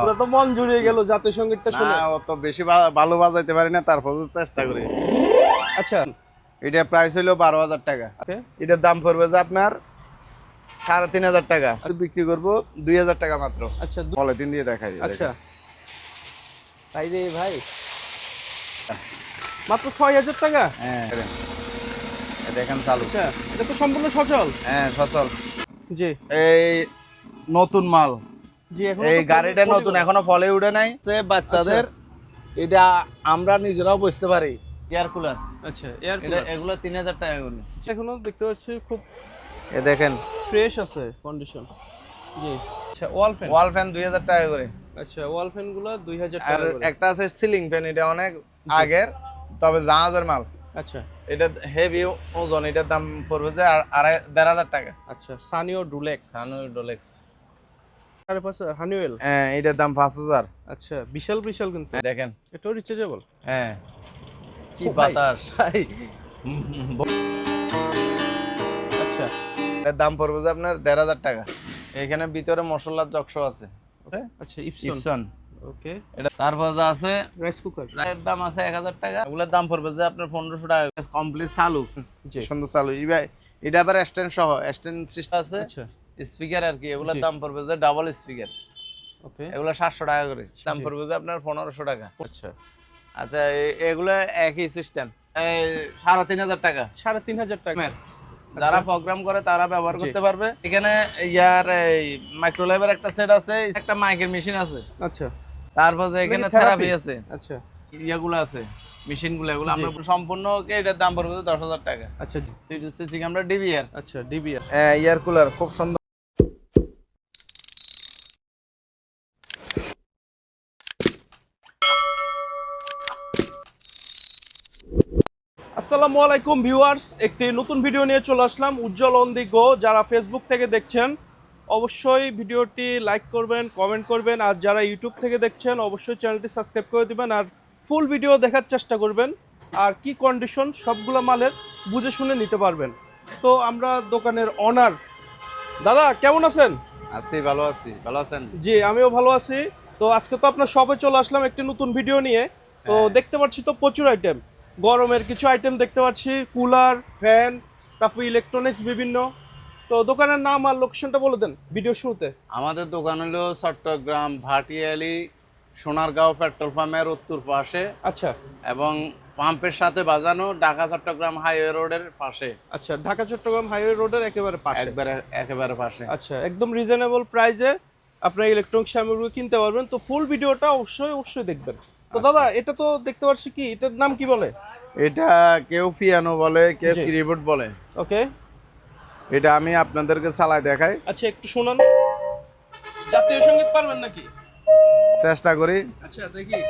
পুরো তো মন জুড়িয়ে গেল জাতীয় সঙ্গীতটা শুনে। না অত বেশি ভালো বাজাইতে পারি না, তারপর চেষ্টা করি। আচ্ছা, এটা প্রাইস হলো 12,000 টাকা। ওকে, এটার দাম পড়বে যে আপনার 3,500 টাকা। বিক্রি করবো 2,000 টাকা মাত্র। আচ্ছা, পলিথিন দিয়ে দেখাই। আচ্ছা তাই রে ভাই, মাত্র 6,000 টাকা। হ্যাঁ দেখেন চালু। আচ্ছা, এটা তো সম্পূর্ণ সচল। হ্যাঁ সচল। জি এই নতুন মাল, জি, এখন এই গাড়িটা নতুন, এখনো ফলে উঠে নাই। বাচ্চাদের এটা আমরা নিজেরাও বুঝতে পারি। এয়ার কুলার, আচ্ছা, এয়ার এটা এগুলো 3,000 টাকা করে। এখনো দেখতে পাচ্ছি খুব এ দেখেন ফ্রেশ আছে কন্ডিশন। জি, আচ্ছা, ওয়াল ফ্যান 2,000 টাকা করে। আচ্ছা, ওয়াল ফ্যান গুলো 2,000 আর টাকা করে। একটা আছে সিলিং ফ্যান, এটা অনেক আগের, তবে জাহাজের মাল। আচ্ছা এটা হেভি ওজন, এটার দাম পড়বে যে 1,500 টাকা। আচ্ছা, সানিও ডুলেক্স, ডোলেক্স। তার পাশে হানিওয়েল। হ্যাঁ এটার দাম 5,000। আচ্ছা, বিশাল বিশাল কিন্তু। দেখেন এটাও রিচার্জেবল। হ্যাঁ কি ও ভাই, বাতাস। ভাই। আচ্ছা এটার দাম পড়বে যে আপনার 1,500 টাকা। এখানে ভিতরে মশলার জকশো আছে। আচ্ছা, ইপসন। ওকে, এটা তারপর যা আছে রাইস কুকার, এর দাম আছে 1,000 টাকা। ওগুলোর দাম পড়বে যে আপনার 1,500 টাকা। কমপ্লিট চালু, জি, সুন্দর চালু। এটা আবার স্ট্যান্ড সহ, স্ট্যান্ড সিস্টেম আছে। আচ্ছা, স্পিকার আর কি, এগুলোর জি। দাম পড়বে যে ডাবল স্পিকার, ওকে, এগুলো 700 টাকা করে। দাম জি। পড়বে যে আপনার 1,500 টাকা। আচ্ছা, আচ্ছা এগুলো একই সিস্টেম, 3,500 টাকা। 3,500 টাকা। যারা প্রোগ্রাম করে তারা ব্যবহার জি। করতে পারবে। এখানে ইয়ার এই মাইক্রোলাইভের একটা সেট আছে, একটা মাইকের মেশিন আছে, আচ্ছা, তারপর যে এখানে therapy? থেরাপি আছে, আচ্ছা, ইয়াগুলো আছে, মেশিনগুলো, এগুলো জি। আমরা সম্পূর্ণ এটার দাম পড়বে 10,000 টাকা। আচ্ছা, সিটি আমরা ডিবিআর। আচ্ছা, ডিবিআর। এয়ার কুলার খুব সুন্দর। আসসালামু আলাইকুম ভিউয়ার্স, একটি নতুন ভিডিও নিয়ে চলে আসলাম। উজ্জ্বল অন দি গো। যারা ফেসবুক থেকে দেখছেন অবশ্যই ভিডিওটি লাইক করবেন, কমেন্ট করবেন, আর যারা ইউটিউব থেকে দেখছেন অবশ্যই চ্যানেলটি সাবস্ক্রাইব করে দিবেন আর ফুল ভিডিও দেখার চেষ্টা করবেন। আর কি কন্ডিশন সবগুলো মালের বুঝে শুনে নিতে পারবেন। তো আমরা দোকানের অনার দাদা, কেমন আছেন? আছি, ভালো আছি। ভালো আছেন? জি, আমিও ভালো আছি। তো আজকে তো আপনার শপে চলে আসলাম একটি নতুন ভিডিও নিয়ে। তো দেখতে পাচ্ছি তো প্রচুর আইটেম, গরমের কিছু আইটেম দেখতে পাচ্ছি, কুলার, ফ্যান, তারপর ইলেকট্রনিক্স বিভিন্ন। তো দোকানের নাম আর লোকেশনটা বলে দেন ভিডিও শুরুতে। আমাদের দোকান হলো চট্টগ্রাম ভাটিয়ালি সোনারগাঁও পেট্রোল পাম্পের উত্তর পাশে, আচ্ছা এবং পাম্পের সাথে বাজানো ঢাকা চট্টগ্রাম হাইওয়ে রোডের পাশে। আচ্ছা, ঢাকা চট্টগ্রাম হাইওয়ে রোডের একেবারে পাশে। একেবারে পাশে। আচ্ছা, একদম রিজনেবল প্রাইসে আপনার ইলেকট্রনিক্স সামগ্রী কিনতে পারবেন। তো ফুল ভিডিওটা অবশ্যই অবশ্যই দেখবেন। তো দাদা, এটা তো দেখতে পাচ্ছি, কি এটার নাম কি বলে? এটা কেউ পিয়ানো বলে, কেউ জি। কিবোর্ড বলে। ওকে, এটা আমি আপনাদেরকে চালাই দেখাই, আচ্ছা একটু শোনান। জাতীয় সঙ্গীত পারবেন নাকি? চেষ্টা করি। আচ্ছা দেখি।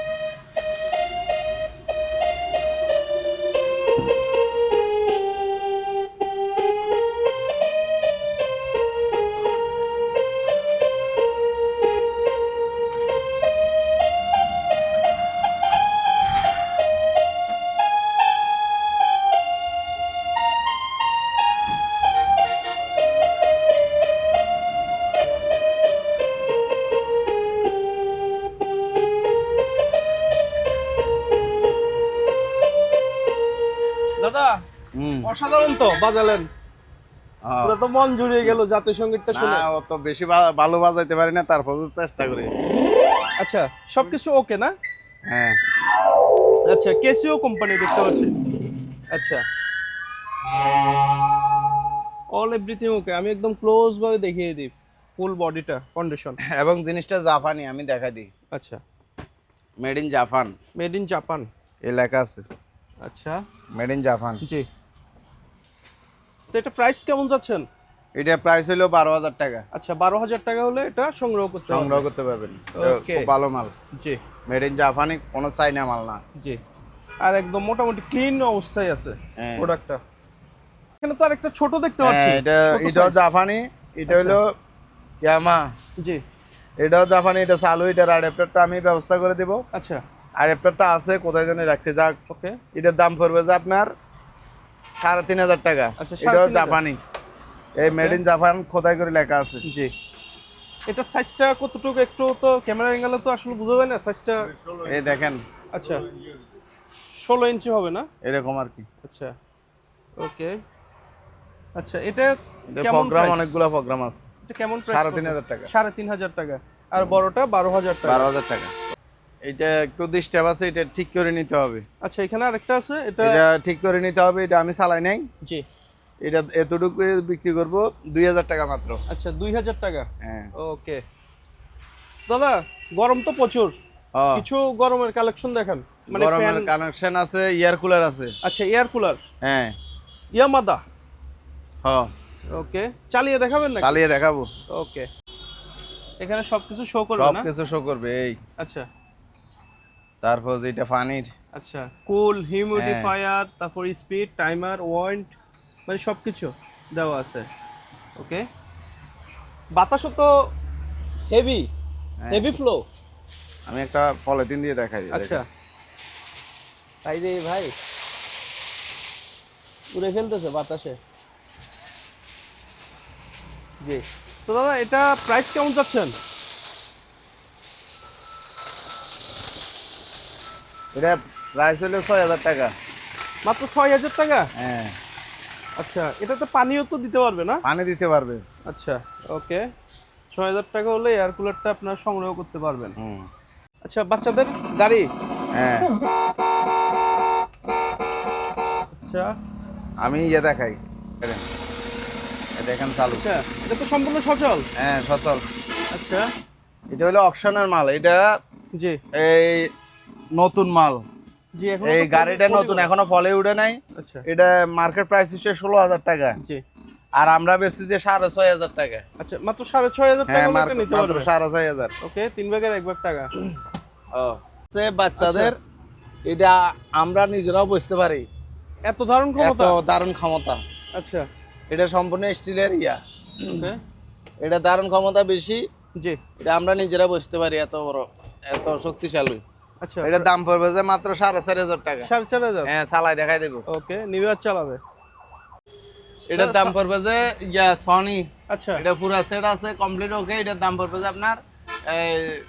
দাদা, অসাধারণ তো বাজালেন, পুরো তো মন জুড়িয়ে গেল জাতীয় সঙ্গীতটা শুনে। না অত বেশি ভালো বাজাইতে পারি না, তারপর চেষ্টা করি। আচ্ছা, সবকিছু ওকে না? হ্যাঁ আচ্ছা, কেসিও কোম্পানি দেখতে পাচ্ছি। আচ্ছা, অল এভরিথিং ওকে। আমি একদম ক্লোজ ভাবে দেখিয়ে দিই ফুল বডিটা কন্ডিশন। এবং জিনিসটা জাপানি, আমি দেখাই দিই। আচ্ছা, made in Japan, made in Japan. এই লেখা আছে আচ্ছা, মেড ইন জাপান। জি। তো এটা প্রাইস কেমন যাচ্ছেন? এটা প্রাইস হলো 12,000 টাকা। আচ্ছা, 12,000 টাকা হলে এটা সংগ্রহ করতে পারবেন। ওকে, খুব ভালো মাল, জি মেড ইন জাপানি, কোনো চাইনা মাল না। জি। আর একদম মোটামুটি ক্লিন অবস্থায় আছে হ্যাঁ। প্রোডাক্টটা। এখানে তো আর একটা ছোট দেখতে পাচ্ছি। এটাও জাপানি, এটা হলো ইয়ামা। জি, এটাও জাপানি, এটা চালু। এটার অ্যাডাপ্টারটা আমি ব্যবস্থা করে দিব। আচ্ছা, অ্যাডাপ্টারটা আছে কোথায় জানি রাখছে, যাক। ওকে, এটার দাম পড়বে যে আপনার 3,500 টাকা। আচ্ছা, এটাও 3,500 জাপানি, এই মেড ইন জাপান খোদাই করে লেখা আছে। জি। এটা সাইজটা কতটুকু একটু তো ক্যামেরা অ্যাঙ্গেলে তো আসলে বোঝা যায় না সাইজটা। এই দেখেন আচ্ছা 16 ইঞ্চি হবে না? এরকম আর কি। আচ্ছা ওকে। আচ্ছা এটা এটা কেমন প্রোগ্রাম, প্রাইস? অনেকগুলো প্রোগ্রাম আছে। এটা কেমন প্রাইস? 3,500 টাকা। 3,500 টাকা। আর বড়টা 12,000 টাকা। 12,000 টাকা। এটা একটু ডিস্টার্ব আছে, এটা ঠিক করে নিতে হবে। আচ্ছা এখানে আরেকটা আছে, এটা এটা ঠিক করে নিতে হবে, এটা আমি চালাই নাই। জি। এটা এতটুকু বিক্রি করব 2,000 টাকা মাত্র। আচ্ছা 2,000 টাকা। হ্যাঁ ওকে দাদা, গরম তো প্রচুর, হ্যাঁ, কিছু গরমের কালেকশন দেখান। মানে গরমের ফ্যান। কানেকশন আছে, এয়ার কুলার আছে। আচ্ছা এয়ার কুলার হ্যাঁ ইয়ামাদা। হ্যাঁ, ওকে চালিয়ে দেখাবেন নাকি? চালিয়ে দেখাবো। ওকে এখানে সবকিছু শো করবে সব না? কিছু শো করবে। এই আচ্ছা তারপর যেটা পানির, আচ্ছা কুল হিউমিডিফায়ার, তারপর স্পিড টাইমার ওয়ারেন্ট, মানে সবকিছু দেওয়া আছে। ওকে বাতাসও তো হেভি, হ্যাঁ। Heavy flow. আমি একটা পলিথিন দিয়ে দেখাই। আচ্ছা তাই রে ভাই, উড়ে ফেলতেছে বাতাসে। জি। তো দাদা এটা প্রাইস কেমন যাচ্ছেন? এটা প্রাইস হলো 6,000 টাকা। মাত্র 6,000 টাকা? হ্যাঁ, আচ্ছা এটাতে পানিও তো দিতে পারবে না? পানি দিতে পারবে। আচ্ছা ওকে, 6,000 টাকা হলে এয়ার কুলারটা আপনার সংগ্রহ করতে পারবেন। হুম। আচ্ছা বাচ্চাদের গাড়ি। হ্যাঁ, আচ্ছা আমি দেখাই। দেখেন, এই দেখেন চালু। আচ্ছা এটা তো সম্পূর্ণ সচল। হ্যাঁ সচল। আচ্ছা এটা হলো অকশনের মাল। এটা জি এই নতুন মাল। জি। এখন এই গাড়িটা নতুন, এখনো ফলে উঠে নাই। আচ্ছা এটা মার্কেট প্রাইস হচ্ছে 16,000 টাকা, জি। আর আমরা বেচছি যে 6,500 টাকা। আচ্ছা মাত্র 6,500 টাকা হ্যাঁ হলে এটা নিতে মাত্র পারবে। 6,500। ওকে 3 ভাগের 1 ভাগ টাকা। ও সে বাচ্চাদের, এটা আমরা নিজেরাও বুঝতে পারি, এত দারুণ এত ক্ষমতা। দারুণ ক্ষমতা। আচ্ছা এটা সম্পূর্ণ স্টিলের ইয়া। ওকে এটা দারুণ ক্ষমতা বেশি। জি। এটা আমরা নিজেরা বুঝতে পারি, এত বড়, এত শক্তিশালী। আচ্ছা এটার দাম পড়বে যে মাত্র 4,500 টাকা। 4,500। হ্যাঁ চালাই দেখাই দেবো। ওকে নিবে আর চালাবে। এটার দাম পড়বে যে ইয়া সনি। আচ্ছা এটা পুরো সেট আছে কমপ্লিট। ওকে এটার দাম পড়বে যে আপনার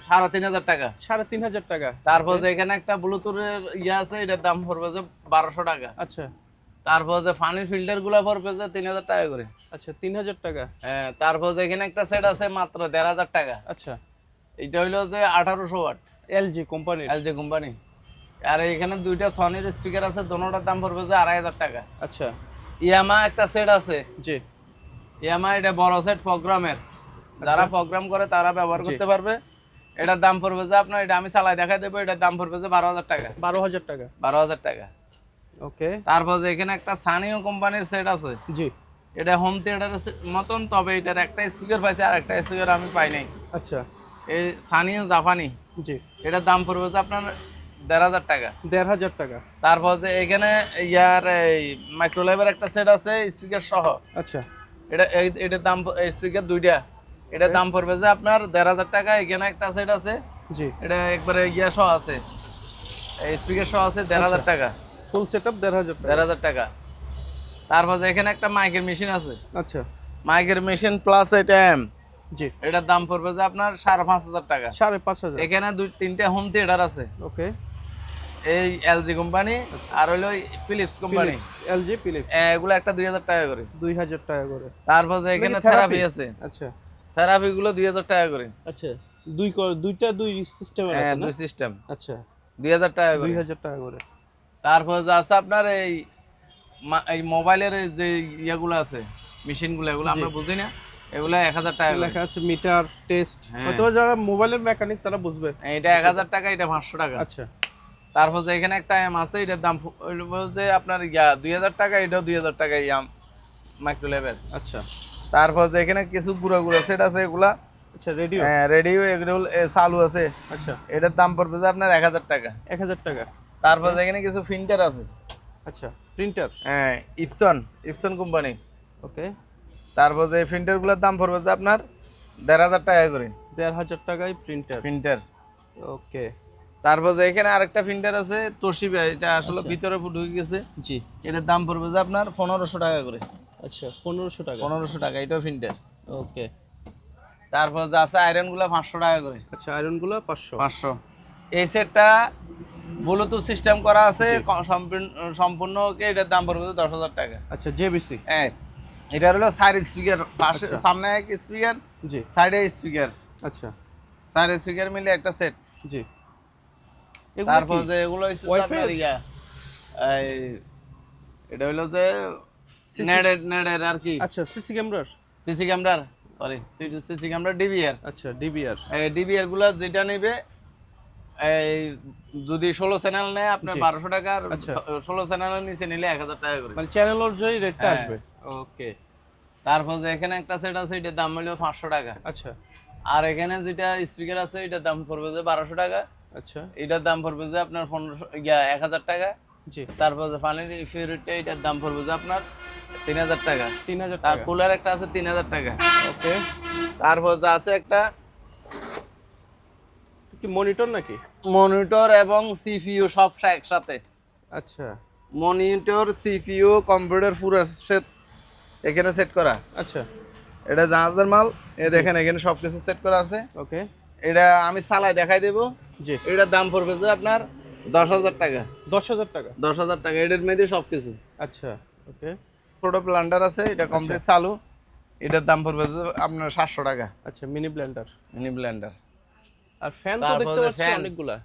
3,500 টাকা। 3,500 টাকা। তারপর যে এখানে একটা ব্লুটুথের ইয়া আছে, এটার দাম পড়বে যে 1,200 টাকা। আচ্ছা তারপর যে পানির ফিল্টার গুলা পড়বে যে 3,000 টাকা করে। আচ্ছা 3,000 টাকা। হ্যাঁ, তারপর যে এখানে একটা সেট আছে মাত্র 1,500 টাকা। আচ্ছা এটা হইলো যে 1,800 ওয়াট, এলজি কোম্পানির। LG company. আর এখানে দুইটা সনির স্পিকার আছে, দোনোটার দাম পড়বে যে 2,500 টাকা। আচ্ছা ইয়ামা একটা সেট আছে। জি ইয়ামা, এটা বড় সেট প্রোগ্রামের, যারা প্রোগ্রাম করে তারা ব্যবহার করতে পারবে। এটার দাম পড়বে যে আপনার, এটা আমি চালাই দেখাই দেবো, এটার দাম পড়বে যে 12,000 টাকা। 12,000 টাকা। 12,000 টাকা। ওকে তারপর যে এখানে একটা সানিও কোম্পানির সেট আছে। জি এটা হোম থিয়েটারের মতন, তবে এটার একটা স্পিকার পাইছে, আর একটা স্পিকার আমি পাই নাই। আচ্ছা এই সানিও জাপানি। জি। এটার দাম পড়বে যে আপনার 1,500 টাকা। 1,500 টাকা। তারপর যে এখানে ইয়ার এই মাইক্রোলেভের একটা সেট আছে স্পিকার সহ। আচ্ছা এটার দাম, স্পিকার দুইটা, এটার দাম পড়বে যে আপনার 1,500 টাকা। এখানে একটা সেট আছে, জি। এটা একবারে ইয়া সহ আছে, এই স্পিকার সহ আছে 1,500 টাকা। ফুল সেটআপ 1,500 টাকা। 1,500 টাকা। তারপর যে এখানে একটা মাইকের মেশিন আছে, আচ্ছা মাইকের মেশিন প্লাস এটা জি। এটার দাম পড়বে যে আপনার 5,500 টাকা। 5,500। এখানে তিনটে হোম থিয়েটার আছে, ওকে এই এলজি কোম্পানি আর হইলো ফিলিপস কোম্পানি। LG Philips. এগুলো একটা 2,000 টাকা করে। 2,000 টাকা করে। তারপর যে এখানে নাকি থেরাপি আছে, আচ্ছা থেরাপি গুলো 2,000 টাকা করে। আচ্ছা দুই সিস্টেমের আছে হ্যাঁ, না? দুই সিস্টেম, আচ্ছা 2,000 টাকা করে। 2,000 টাকা করে। তারপর যে আছে আপনার এই মোবাইলের যে ইয়েগুলো আছে, মেশিনগুলো, এগুলো আমরা বুঝি না, এগুলো 1,000 টাকা করে। লেখা আছে মিটার টেস্ট, হ্যাঁ। হয়তো যারা মোবাইলের মেকানিক তারা বুঝবে। এটা 1,000 টাকা, এটা 500 টাকা। আচ্ছা তারপর যে এখানে একটা আছে, এটার দাম বলছে আপনার 2,000 টাকা, এটাও 2,000 টাকা মাইক্রো লেভেল। আচ্ছা তারপর যে এখানে কিছু গুঁড়া সেট আছে, এগুলা আচ্ছা রেডিও। হ্যাঁ রেডিও, এগুলো চালু আছে। আচ্ছা এটার দাম পড়বে যে আপনার 1,000 টাকা। 1,000 টাকা। তারপর যে এখানে কিছু প্রিন্টার আছে, আচ্ছা প্রিন্টার। হ্যাঁ ইপসন কোম্পানি। ওকে তারপর যে প্রিন্টার গুলোর দাম পড়বে যে আপনার 1,500 টাকা করে। 1,500 টাকায় প্রিন্টার। প্রিন্টার। ওকে তারপর যে এখানে আরেকটা ফিল্টার আছে তোশিবা, এটা আসলে আচ্ছা। ভিতরে ঢুকে গেছে। জি। এটার দাম পড়বে যে আপনার 1500 টাকা করে। আচ্ছা 1500 টাকা। 1500 টাকা এটাও ফিল্টার। ওকে। তারপর যে আছে আয়রন গুলা 500 টাকা করে। আচ্ছা আয়রন গুলো 500। 500। এই সেটটা ব্লুটুথ সিস্টেম করা আছে, জি। সম্পূর্ণ ওকে, এটার দাম পড়বে 10,000 টাকা। আচ্ছা জেবিসি। হ্যাঁ, এটা হলো সাইড স্পিকার, পাশে আচ্ছা। সামনে এক স্পিকার, জি। সাইডে স্পিকার, আচ্ছা। সাইড স্পিকার মিলে একটা সেট। জি। তারপর যে এগুলো হচ্ছে ওয়াইফাই আপনার ইয়া, এই এটা হলো যে CC নেডের আর কি, আচ্ছা সিসি ক্যামেরার। সিসি ক্যামেরার, সরি সিসি ক্যামেরা ডিবিআর। আচ্ছা ডিবিআর। এই ডিবিআর গুলা যেটা নেবে, এই যদি 16 চ্যানেল নেয় আপনার জি। 1200 টাকা, আর আচ্ছা। 16 চ্যানেলের নিচে নিলে 1000 টাকা করে। মানে চ্যানেল অনুযায়ী রেটটা হ্যাঁ। আসবে। ওকে। তারপর যে এখানে একটা সেট আছে, এটার দাম হলো 500 টাকা। আচ্ছা। আর এখানে যেটা স্পিকার আছে, এটার দাম পড়বে যে 1200 টাকা। আচ্ছা। এটার দাম পড়বে যে আপনার 1000 টাকা। জি। তারপর যে পানির পিউরিটি, এটার দাম পড়বে যে আপনার 3000 টাকা। 3000 তার টাকা। কুলার একটা আছে 3000 টাকা। ওকে। তারপর যে আছে একটা কি মনিটর নাকি? মনিটর এবং সিপিইউ সব একসাথে। আচ্ছা। মনিটর, সিপিইউ, কম্পিউটার পুরো সেট এখানে সেট করা। আচ্ছা। এটা জাহাজের মাল, এই দেখেন এখানে সবকিছু সেট করা আছে। ওকে। এটা আমি চালাই দেখাই দেব। জি। এটার দাম পড়বে যে আপনার 10,000 টাকা। 10,000 টাকা। 10,000 টাকা, এটার মধ্যে সবকিছু। আচ্ছা। ওকে। ছোট ব্লেন্ডার আছে, এটা কমপ্লিট চালু। এটার দাম পড়বে যে আপনার 700 টাকা। আচ্ছা মিনি ব্লেন্ডার। Mini blender. আর ফ্যান তো তারপর দেখতে যে পাচ্ছি ফ্যান। অনেকগুলা।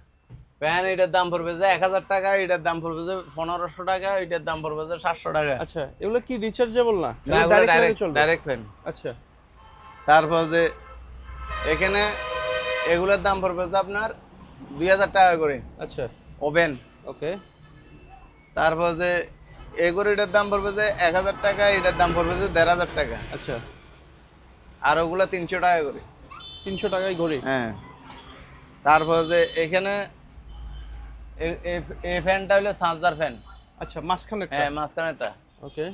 ফ্যান, এটার দাম পড়বে যে 1000 টাকা, এটার দাম পড়বে যে 1500 টাকা, এটার দাম পড়বে যে 700 টাকা। আচ্ছা এগুলো কি রিচার্জেবল না? না, এগুলো ডাইরেক্ট ডাইরেক্ট চলবে। Direct fan. আচ্ছা। তারপর যে এখানে এগুলোর দাম পড়বে যে আপনার 2000 টাকা করে আচ্ছা। ওভেন। ওকে। তারপর যে এগুলো, এটার দাম পড়বে যে 1000 টাকা, এটার দাম পড়বে যে 1500 টাকা। আচ্ছা। আর ওগুলো 300 টাকা করে। 300 টাকায় ঘড়ি। হ্যাঁ। তারপর যে এখানে এই ফ্যানটা হলো চার্জার ফ্যান। আচ্ছা মাঝখানে একটা। হ্যাঁ, মাঝখানেরটা। ওকে।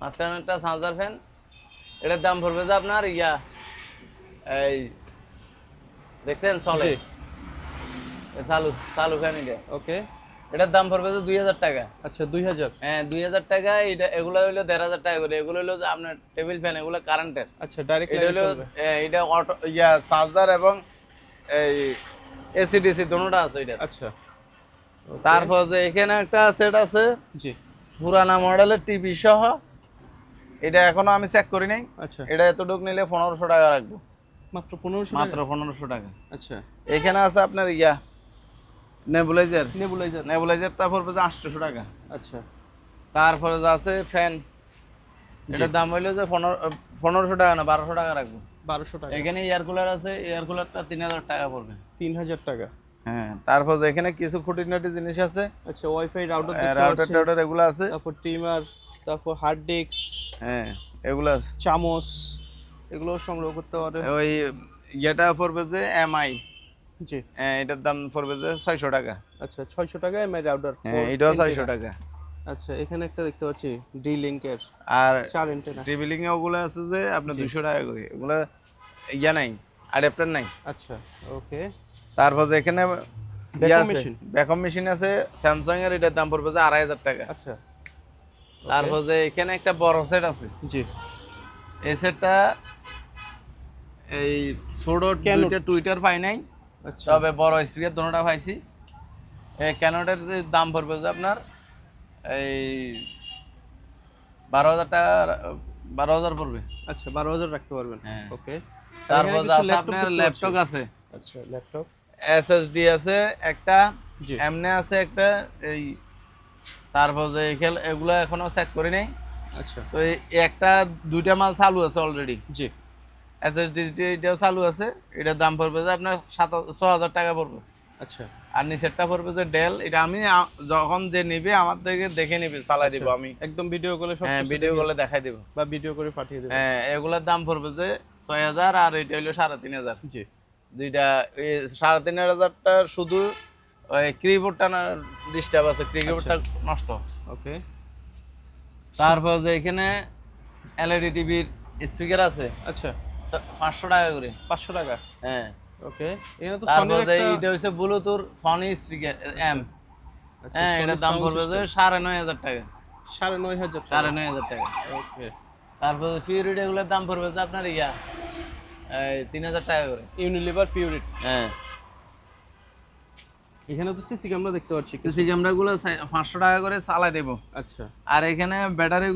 মাঝখানেরটা চার্জার ফ্যান। এটার দাম পড়বে যে আপনার ইয়া, এই দেখছেন চলে, জি। চালু চালু ফ্যান এটা। ওকে। এটার দাম পড়বে যে 2000 টাকা। আচ্ছা 2000। হ্যাঁ 2000 টাকা। এটা এগুলো হলো 1500 টাকা করে। এগুলো হলো যে আপনার টেবিল ফ্যান, এগুলো কারেন্টের। আচ্ছা ডাইরেক্ট এটা হলো এটা অটো ইয়া চার্জার এবং এই এসি ডিসি দুটোটা আছে এটা। আচ্ছা। তারপর যে এখানে একটা সেট আছে জি। পুরানা মডেলের টিভি সহ। এটা এখনো আমি চেক করি নাই। আচ্ছা। এটা এতটুকু নিলে 1500 টাকা রাখবো। মাত্র 1500 মাত্র টাকা। 1500 টাকা। আচ্ছা। এখানে আছে আপনার ইয়া নেবুলাইজার। নেবুলাইজার। নেবুলাইজারটা পড়বে যে 800 টাকা। আচ্ছা। তারপরে যে আছে ফ্যান, এটার দাম হইলো যে 1500 টাকা না 1200 টাকা রাখবো। 1200 টাকা। এখানে এয়ার কুলার আছে, এয়ার কুলারটা 3000 টাকা পড়বে। 3000 টাকা। হ্যাঁ। তারপর যে এখানে কিছু খুঁটিনাটি জিনিস আছে, আচ্ছা ওয়াইফাই রাউটার দেখতে রাউটার পাচ্ছি। টাউটার এগুলো আছে। তারপর ট্রিমার, তারপর হার্ড ডিস্ক, হ্যাঁ এগুলো আছে। চামচ, এগুলো সংগ্রহ করতে পারে। ওই ইয়েটা পড়বে যে এমআই, জি। এটার দাম পড়বে যে 600 টাকা। আচ্ছা 600 টাকা এমআই রাউটার। হ্যাঁ এটাও 600 টাকা। আচ্ছা এখানে একটা দেখতে পাচ্ছি ডি লিংকের আর 4 অ্যান্টেনা। টেবিলিং এ ওগুলো আছে যে আপনার 200 টাকা করে। এগুলো ইয়া নাই, অ্যাডাপ্টার নাই। আচ্ছা ওকে। তারপর যে এখানে ভ্যাকুয়াম মেশিন। ভ্যাকুয়াম মেশিন আছে স্যামসাং এর, এটার দাম পড়বে যে 2500 টাকা। আচ্ছা। তারপর যে এখানে একটা বড় সেট আছে। জি। এই সেটটা এই ছোট দুইটা টুইটার পাই নাই, আচ্ছা। তবে বড় স্পিকার দুটোটা পাইছি। এই ক্যানোটের যে দাম পড়বে যে আপনার এই 12000 টাকা, 12000 পড়বে। আচ্ছা 12000 রাখতে পারবেন। হ্যাঁ। ওকে। তারপর আছে আপনার ল্যাপটপ আছে। আচ্ছা ল্যাপটপ। এসএসডি আছে একটা, জি। এমনি আছে একটা। এই তারপর যে এগুলো এখনো চেক করি নাই। আচ্ছা। তো এই একটা দুইটা মাল চালু আছে অলরেডি। জি। এসএসডি এটাও চালু আছে। এটার দাম পড়বে যে আপনার 6000 টাকা পড়বে। আচ্ছা। আর নিচেরটা পড়বে যে ডেল। এটা আমি যখন যে নিবে আমার থেকে দেখে নিবে, চালাই দিব আমি। একদম ভিডিও কলে সব হ্যাঁ ভিডিও কলে দেখাই দিব, বা ভিডিও করে পাঠিয়ে দেবেন। হ্যাঁ এগুলোর দাম পড়বে যে 6000, আর এটা হলো 3500। জি। দুইটা 3500টার শুধু ওই কিবোর্ডটা না ডিস্টার্ব আছে, কিবোর্ডটা নষ্ট। ওকে। তারপর যে এখানে এলইডি টিভির স্পিকার আছে। আচ্ছা 500 টাকা করে। 500 টাকা। হ্যাঁ ওকে, এখানে তো তারপর সনির যে একটা এটা হচ্ছে ব্লুটুথ সনি স্পিকার এম। আচ্ছা, হ্যাঁ, সনির এটার দাম সাউন্ড পড়বে যে সিস্টেম 9500 টাকা। 9500 টাকা। 9500 টাকা। ওকে, তারপর পিউরিটি এগুলোর দাম পড়বে যে আপনার এই 3000 টাকা করে। Unilever purity. হ্যাঁ, এখানে তো সিসি ক্যামেরা দেখতে পাচ্ছি কিছু। সিসি ক্যামেরাগুলো 500 টাকা করে চালাই দেব। আচ্ছা আর এখানে ব্যাটারি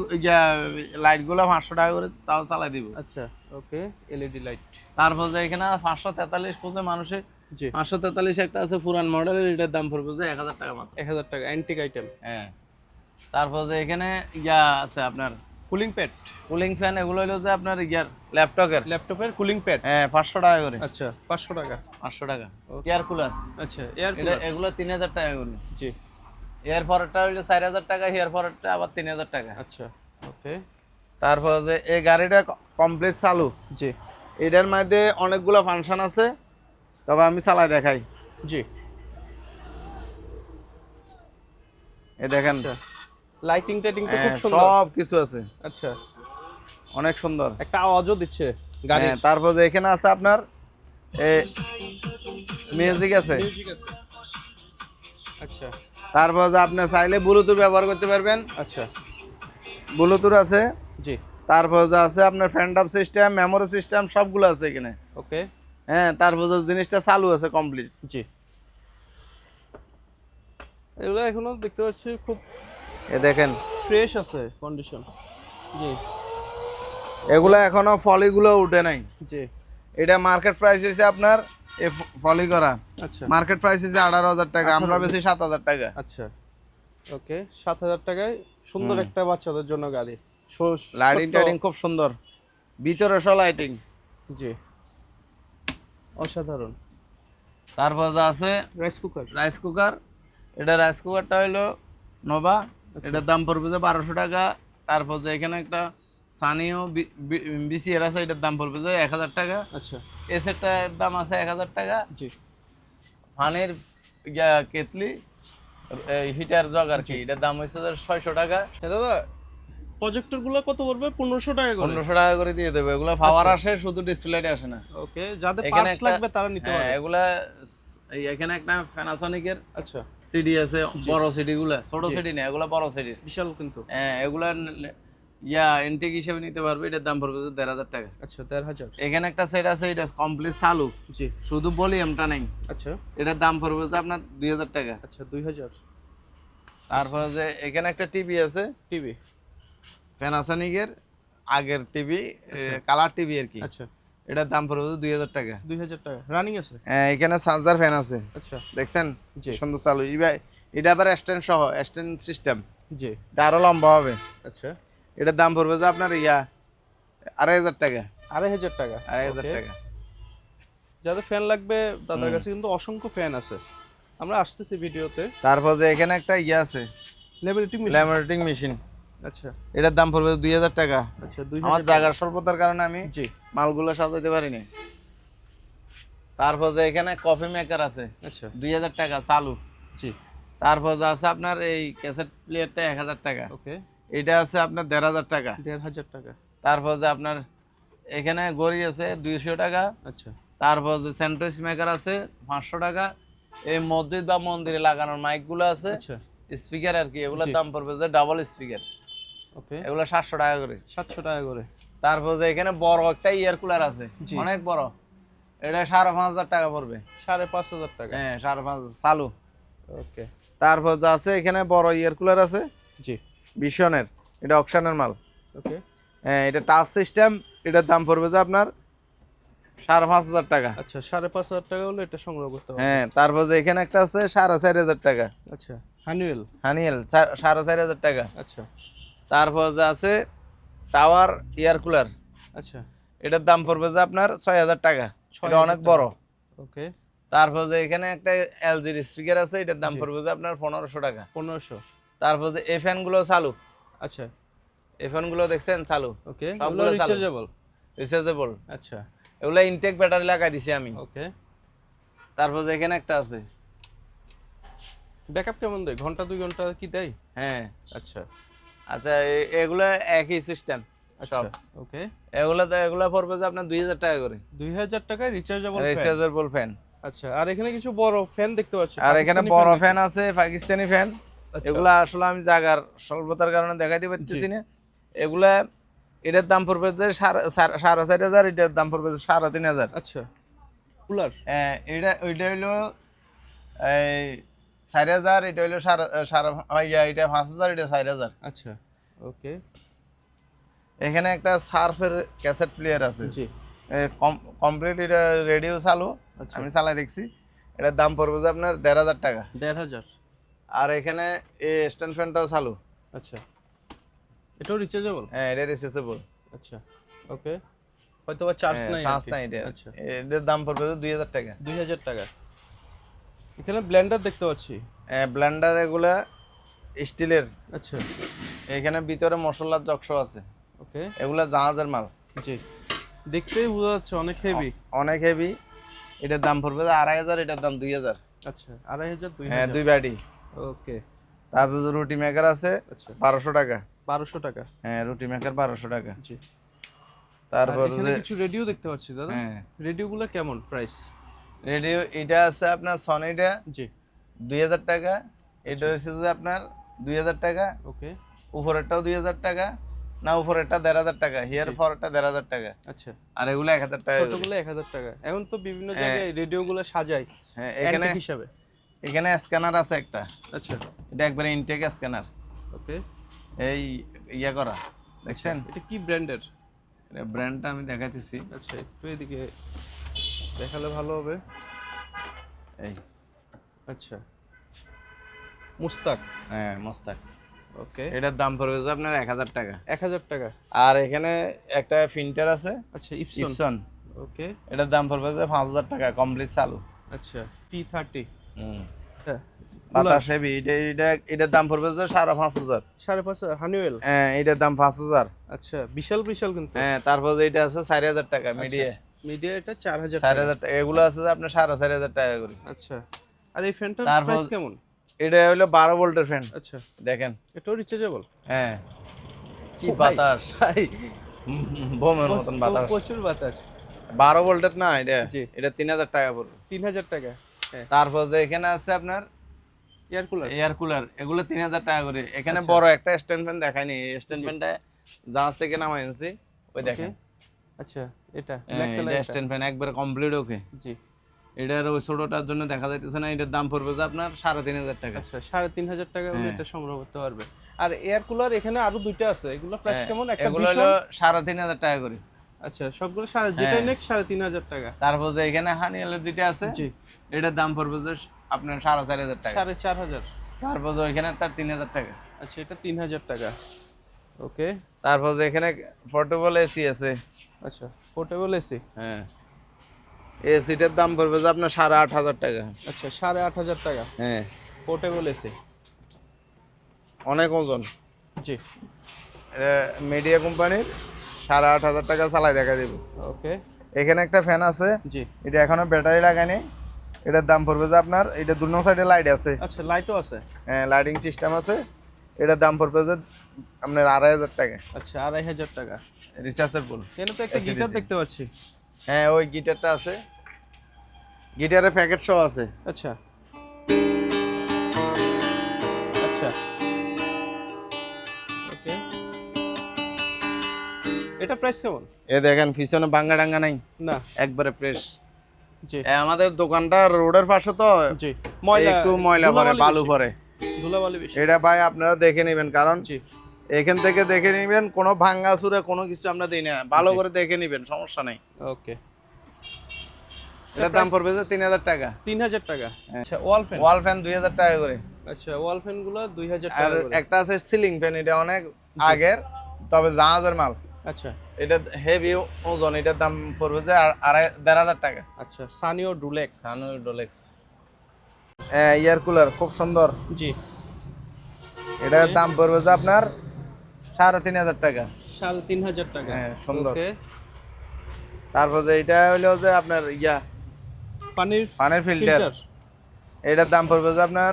লাইটগুলো 500 টাকা করে তাও চালাই দেব। আচ্ছা, ওকে, এলইডি লাইট। তারপর যে এখানে 543 খুঁজে মানুষে জি, 543 একটা আছে পুরান মডেলের, এটার দাম পড়বে যে 1000 টাকা মাত্র। 1000 টাকা অ্যান্টিক আইটেম। হ্যাঁ, তারপর যে এখানে আছে আপনার কুলিং প্যাড, কুলিং ফ্যান, এগুলো হলো যে আপনার ল্যাপটপের কুলিং প্যাড। হ্যাঁ 500 টাকা করে। আচ্ছা, 500 টাকা। 500 টাকা। Okay. এয়ার কুলার, আচ্ছা, এয়ার এটা কুলার। এগুলো 3000 টাকা করে। জি, এয়ার পরেরটা হইলো 4000 টাকা, এয়ার পরেরটা আবার 3000 টাকা। আচ্ছা, ওকে, তারপর যে এই গাড়িটা কমপ্লিট চালু, জি, এটার মধ্যে অনেকগুলো ফাংশন আছে, তবে আমি চালাই দেখাই। জি। এই দেখেন, আচ্ছা, লাইটিং টাইটিং তো খুব হ্যাঁ, সুন্দর। সব কিছু আছে, আচ্ছা, অনেক সুন্দর। একটা আওয়াজও দিচ্ছে গাড়ি। হ্যাঁ, তারপর যে এখানে আছে আপনার মিউজিক আছে। মিউজিক আছে। আচ্ছা, তারপর যে আপনি চাইলে ব্লুটুথ ব্যবহার করতে পারবেন, আচ্ছা, ব্লুটুথ আছে। জি, তারপর যে আছে আপনার ফ্যান্টম সিস্টেম, মেমোরি সিস্টেম, সবগুলো আছে এখানে। ওকে, হ্যাঁ, তারপর যে জিনিসটা চালু আছে কমপ্লিট। জি। এগুলো এখনো দেখতে পাচ্ছি খুব এ দেখেন, ফ্রেশ আছে কন্ডিশন। জি, এগুলো এখনো ফলিগুলো উঠে নাই। জি, এটা মার্কেট প্রাইস হয়েছে আপনার ফলি করা, আচ্ছা, মার্কেট প্রাইস হয়েছে 18,000 টাকা, আমরা 18,000 বেশি 7,000 টাকা। আচ্ছা, ওকে, 7000 টাকায় সুন্দর একটা বাচ্চাদের জন্য গাড়ি। লাইটিং ছোট্ট- টাইটিং খুব সুন্দর, ভিতরে সব লাইটিং। জি, অসাধারণ। তারপর যে আছে রাইস কুকার। রাইস কুকার, এটা রাইস কুকারটা হইলো নোভা, এটার দাম পড়বে যে 1200 টাকা। তারপর যে এখানে একটা সানিও বিসিআর আছে, এটার দাম পড়বে যে 1000 টাকা। আচ্ছা, এসেরটার দাম আছে 1000 টাকা। জি, ফানের কেতলি হিটার জগ আর কি, এটার দাম হচ্ছে যে 600 টাকা। দাদা প্রজেক্টর গুলো কত পড়বে? 1500 টাকা করে। 1500 টাকা করে দিয়ে দেবো। এগুলো পাওয়ার আসে, শুধু ডিসপ্লেতে আসে না। ওকে, যাদের এখানে পার্টস একটা- লাগবে তারা নিতে হ্যাঁ, পারে। এগুলা এখানে একটা প্যানাসনিকের আচ্ছা, সিডি আছে, বড় সিডি গুলা, ছোট জি। সিডি না, এগুলা বড় সিডি। বিশাল কিন্তু। হ্যাঁ, এগুলা এন্টিক হিসেবে নিতে পারবে, এটার দাম পড়বে 1500 টাকা। আচ্ছা, 1500। এখানে একটা সেট আছে, এটা কমপ্লিট চালু, জি, শুধু ভলিউমটা নেই, আচ্ছা, এটার দাম পড়বে যে আপনার 2000 টাকা। আচ্ছা, 2000। তারপরে যে এখানে একটা টিভি আছে, টিভি। প্যানাসনিকের আগের টিভি, কালার টিভি আর কি, আচ্ছা, এটার দাম পড়বে 2000 টাকা। 2000 টাকা রানিং আছে। হ্যাঁ, এখানে চার্জার ফ্যান আছে, আচ্ছা, দেখছেন, জি, সুন্দর চালু। এটা আবার স্ট্যান্ড সহ, স্ট্যান্ড সিস্টেম, জি, এটা আরো লম্বা হবে। আচ্ছা, এটার দাম পড়বে যে আপনার 2500 টাকা। 2500 টাকা। 2500 Okay. টাকা। যাদের ফ্যান লাগবে তাদের কাছে কিন্তু অসংখ্য ফ্যান আছে। আমরা আসতেছি ভিডিওতে। তারপর যে এখানে একটা আছে, লেমিনেটিং মেশিন। ল্যামিনেটিং মেশিন, আচ্ছা, এটার দাম পড়বে 2000 টাকা। আচ্ছা, 2000 আমার জায়গার স্বল্পতার কারণে আমি জি, মালগুলো সাজাইতে পারিনি। তারপর যে এখানে কফি মেকার আছে, আচ্ছা, 2000 টাকা চালু। জি, তারপর যে আছে আপনার এই ক্যাসেট প্লেয়ারটা 1000 টাকা, ওকে, এটা আছে আপনার 1500 টাকা। 1500 টাকা। তারপর যে আপনার এখানে গড়ি আছে 200 টাকা। আচ্ছা, তারপর যে স্যান্ডউইচ মেকার আছে 500 টাকা। এই মসজিদ বা মন্দিরে লাগানোর মাইকগুলো আছে, আচ্ছা, স্পিকার আর কি, এগুলোর জি। দাম পড়বে যে ডাবল স্পিকার, ওকে, এগুলো 700 টাকা করে। 700 টাকা করে। তারপর যে এখানে বড় একটা ইয়ার কুলার আছে, জি। অনেক বড়, এটা 5500 টাকা পড়বে। 5500 টাকা। হ্যাঁ, 5500 চালু। ওকে, তারপর যে আছে এখানে বড় ইয়ার কুলার আছে, জি, ভিশনের, এটা অকশনের মাল। ওকে, হ্যাঁ, এটা টাচ সিস্টেম, এটার দাম পড়বে যে আপনার 5500 টাকা। আচ্ছা, 5500 টাকা হলে এটা সংগ্রহ করতে পারবেন। হ্যাঁ, তারপর যে এখানে একটা আছে 4500 টাকা, আচ্ছা, হানিওয়েল। হানিয়েল 4500 টাকা। আচ্ছা, তারপর যে আছে টাওয়ার এয়ার কুলার, আচ্ছা, এটার দাম পড়বে যে আপনার 6000 টাকা, এটা 6000 অনেক টাকা। বড়। ওকে, তারপর যে এখানে একটা এলজির স্পিকার আছে, এটার দাম জি। পড়বে যে আপনার 1500 টাকা। 1500। তারপর যে এই ফ্যানগুলো চালু, আচ্ছা, এই ফ্যানগুলো দেখছেন চালু, ওকে, সবগুলো এগুলো চালু। রিচার্জেবল। রিচার্জেবল, আচ্ছা, এগুলো ইনটেক ব্যাটারি লাগাই দিছি আমি। ওকে। তারপর যে এখানে একটা আছে, ব্যাকআপ কেমন দেয়? ঘন্টা 2 ঘন্টা কি দেয়? হ্যাঁ। আচ্ছা, আচ্ছা, এগুলো একই সিস্টেম, আচ্ছা ওকে। এগুলা পড়বে যে আপনার 2000 টাকা করে, 2000 টাকায় রিচার্জেবল ফ্যান। Rechargeable fan. আচ্ছা, আর এখানে কিছু বড় ফ্যান দেখতে পাচ্ছি, আর এখানে পাকিস্তানি বড় নাকি? ফ্যান আছে, পাকিস্তানি ফ্যান। আচ্ছা। এগুলা আসলে আমি জায়গার স্বল্পতার কারণে দেখাইতে পারতেছি না। এগুলা এটার দাম পড়বে যে 4500, এটার দাম পড়বে যে 3500। আচ্ছা, কুলার। ওইটা হইলো এই 4000, এটা হইলো এটা 5000, এটা 4000। আচ্ছা ওকে। এখানে একটা সার্ফের ক্যাসেট প্লেয়ার আছে, জি। কমপ্লিট এটা রেডিও চালু, আচ্ছা। আমি চালাই দেখছি। এটার দাম পড়বে যে আপনার 1500 টাকা। 1500। আর এখানে এই স্ট্যান্ড ফ্যানটাও চালু। আচ্ছা, এটাও রিচার্জেবল? হ্যাঁ, এটা রিচার্জেবল। আচ্ছা ওকে। হয়তো বা চার্জ নাই আর চার্জ কি। নাই এটা। আচ্ছা, এটার দাম পড়বে যে 2000 টাকা। 2000 টাকা। এখানে ব্লেন্ডার দেখতে পাচ্ছি। ব্লেন্ডার এগুলা স্টিলের। আচ্ছা এখানে ভিতরে মশলার জগস আছে। ওকে। এগুলা জাহাজের মাল। জি, দেখতেই বোঝা যাচ্ছে অনেক হেভি। অনেক হেভি। এটার দাম পড়বে যে 2500, এটার দাম 2000। আচ্ছা, 2500, হ্যাঁ, 2000। দুই বাটি। ওকে। তারপর রুটি মেকার আছে আচ্ছা, 1200 টাকা। 1200 টাকা। হ্যাঁ, রুটি মেকার 1200 টাকা। জি। তারপর আর এখানে যে কিছু রেডিও দেখতে পাচ্ছি দাদা। হ্যাঁ, রেডিওগুলো কেমন প্রাইস? রেডিও এটা আছে আপনার সনিটা জি। 2000 টাকা। এটা হচ্ছে যে আপনার 2000 টাকা। ওকে। উপরেরটাও 2000 টাকা। না, উপরেরটা 1500 টাকা, হিয়ার জি। ফরটা 1500 টাকা। আচ্ছা, আর এগুলো 1000 টাকা করে। ছোটগুলো 1000 টাকা। এখন তো বিভিন্ন হ্যাঁ। জায়গায় রেডিওগুলো সাজায় হ্যাঁ, এখানে অ্যান্টিক হিসাবে। এখানে স্ক্যানার আছে একটা। আচ্ছা এটা একবারে ইনটেক স্ক্যানার। ওকে। এই ইয়া করা, দেখছেন? এটা কি ব্র্যান্ডের? এটা ব্র্যান্ডটা আমি দেখাইতেছি। আচ্ছা, একটু এদিকে দেখালে ভালো হবে। এই আচ্ছা, মুস্তাক। হ্যাঁ, মোস্তাক। ওকে। এটার দাম পড়বে যে আপনার 1000 টাকা। 1000 টাকা। আর এখানে একটা ফিল্টার আছে আচ্ছা, ইপসন। ইপসন। ওকে। এটার দাম পড়বে যে 5000 টাকা, কমপ্লিট চালু। আচ্ছা, T30। হুম। হ্যাঁ, বাতাস হেভি। এটার দাম পড়বে যে 5500। 5.5 হানিওয়েল। হ্যাঁ, এটার দাম 5000। আচ্ছা, বিশাল বিশাল কিন্তু। হ্যাঁ, তারপর এটা আছে 4000 টাকা মিডিয়া। মিডিয়া এটা 4000 টাকা। 4000 টাকা। এগুলো আছে যে আপনার 4500 টাকা করে। আচ্ছা, আর এই ফ্যানটার তারপর প্রাইস কেমন? এটা হলো 12 ভোল্টের ফ্যান। আচ্ছা, দেখেন। এটাও রিচার্জেবল? হ্যাঁ, কি ও ভাই, বাতাস! ভাই, বোমের মতন বাতাস। প্রচুর বাতাস। 12 ভোল্টের না এটা। জি। এটা 3000 টাকা পড়বে। 3000 টাকা। হ্যাঁ, তারপর যে এখানে আছে আপনার এয়ার কুলার। এয়ার কুলার, এগুলো 3000 টাকা করে। এখানে আচ্ছা। বড় একটা স্ট্যান্ড ফ্যান দেখায়নি, স্ট্যান্ড জি। ফ্যানটা জাহাজ থেকে নামাই আনছি, ওই দেখেন। আচ্ছা, এটা হ্যাঁ, ব্ল্যাক এটা কালার। স্ট্যান্ড ফ্যান একবারে কমপ্লিট ওকে। জি। এটার ওই ছোটটার জন্য দেখা যাইতেছে না, এটার দাম পড়বে যে আপনার 3500 টাকা। আচ্ছা, 3500 টাকা হলে হ্যাঁ। এটা সংগ্রহ করতে পারবে। আর এয়ার কুলার এখানে আরো দুইটা আছে, এগুলো প্রাইস হ্যাঁ, কেমন? একটা এগুলো ভীষণ। হলো 3500 টাকা করে। আচ্ছা, সবগুলো যেটা হ্যাঁ। নেক 3500 টাকা। তারপর যে এখানে হানিয়ালের যেটা আছে, জি। এটার দাম পড়বে যে আপনার 4500 টাকা। 4500। তারপর যে ওইখানে তার 3000 টাকা। আচ্ছা, এটা 3000 টাকা। ওকে। তারপর যে এখানে পোর্টেবল এসি আছে। আচ্ছা, পোর্টেবল এসি। হ্যাঁ, এসিটার দাম পড়বে যে আপনার 8500 টাকা। আচ্ছা, 8500 টাকা। হ্যাঁ, পোর্টেবল এসি। অনেক ওজন। জি। এটা মিডিয়া কোম্পানির, 8500 টাকা চালাই দেখা দেব। ওকে। এখানে একটা ফ্যান আছে, জি। এটা এখনো ব্যাটারি লাগায়নি। এটার দাম পড়বে যে আপনার, এটা দুনো সাইডে লাইট আছে। আচ্ছা, লাইটও আছে। হ্যাঁ, লাইটিং সিস্টেম আছে। এটার দাম পড়বে যে আপনার 2500 টাকা। আচ্ছা, 2500 টাকা। রিচার্জেবল। এখানে তো একটা গিটার AC/DC দেখতে পাচ্ছি। হ্যাঁ, ওই গিটারটা আছে, গিটারের প্যাকেট সহ আছে। আচ্ছা। আচ্ছা। ওকে। এটা প্রাইস কেমন? এ দেখেন, পিছনে ভাঙ্গা ডাঙ্গা নাই, না। একবারে ফ্রেশ। জি। আমাদের দোকানটা রোডের পাশে তো, জি। ময়লা, একটু ময়লা পড়ে, ধুলাবালি বালু বেশি। পড়ে। ধুলাবালি বেশি। এটা ভাই আপনারা দেখে নেবেন, কারণ জি। এখান থেকে দেখে নেবেন, কোনো ভাঙ্গা চুরে কোনো কিছু আমরা দিই না, ভালো করে দেখে নেবেন, সমস্যা নাই। ওকে। এটার দাম পড়বে যে 3000 টাকা। 3000 টাকা। আচ্ছা, ওয়াল ফ্যান। ওয়াল ফ্যান 2000 টাকা করে। আচ্ছা, ওয়াল ফ্যান গুলো 2000 আর টাকা করে। একটা আছে সিলিং ফ্যান, এটা অনেক আগের, তবে জাহাজের মাল। আচ্ছা। এটা হেভি ওজন, এটার দাম পড়বে যে 1500 টাকা। আচ্ছা, সানিও ডুলেক্স। সানু ডোলেক্স। এয়ার কুলার খুব সুন্দর। জি। এটার দাম পড়বে যে আপনার 3500 টাকা। 3500 টাকা। হ্যাঁ, সুন্দর। ওকে। তারপর যে এটা হলো যে আপনার পানির পানির ফিল্টার, এটার দাম পড়বে যে আপনার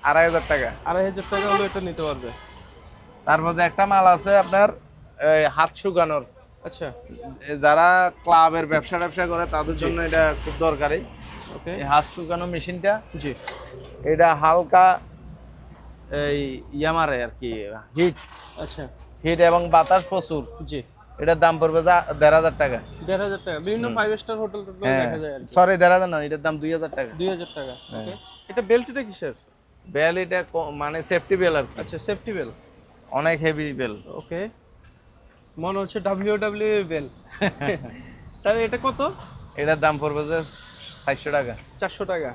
2500 টাকা। 2500 টাকা হলে এটা নিতে পারবে। তারপর যে একটা মাল আছে আপনার হাত শুকানোর, আচ্ছা যারা ক্লাবের ব্যবসা করে তাদের জন্য এটা খুব দরকারি। ওকে এই হাত শুকানো মেশিনটা, জি এটা হালকা এই মারে আর কি, হিট আচ্ছা হিট এবং বাতাস প্রচুর। জি এটার দাম পড়বে 1,500 টাকা। 1,500 টাকা বিভিন্ন 5 স্টার হোটেল টোটেল হ্যাঁ দেখা যায় আর কি। সরি 1,500 না, এটার দাম 2,000 টাকা। 2,000 টাকা ওকে। এটা বেল্টটা কিসের? বেল এটা মানে সেফটি বেল আর কি, আচ্ছা সেফটি বেল অনেক হেভি বেল। ওকে। মনে হচ্ছে WWE বেল। তাহলে এটা কত? এটার দাম পড়বে যে 400 টাকা। 400 টাকা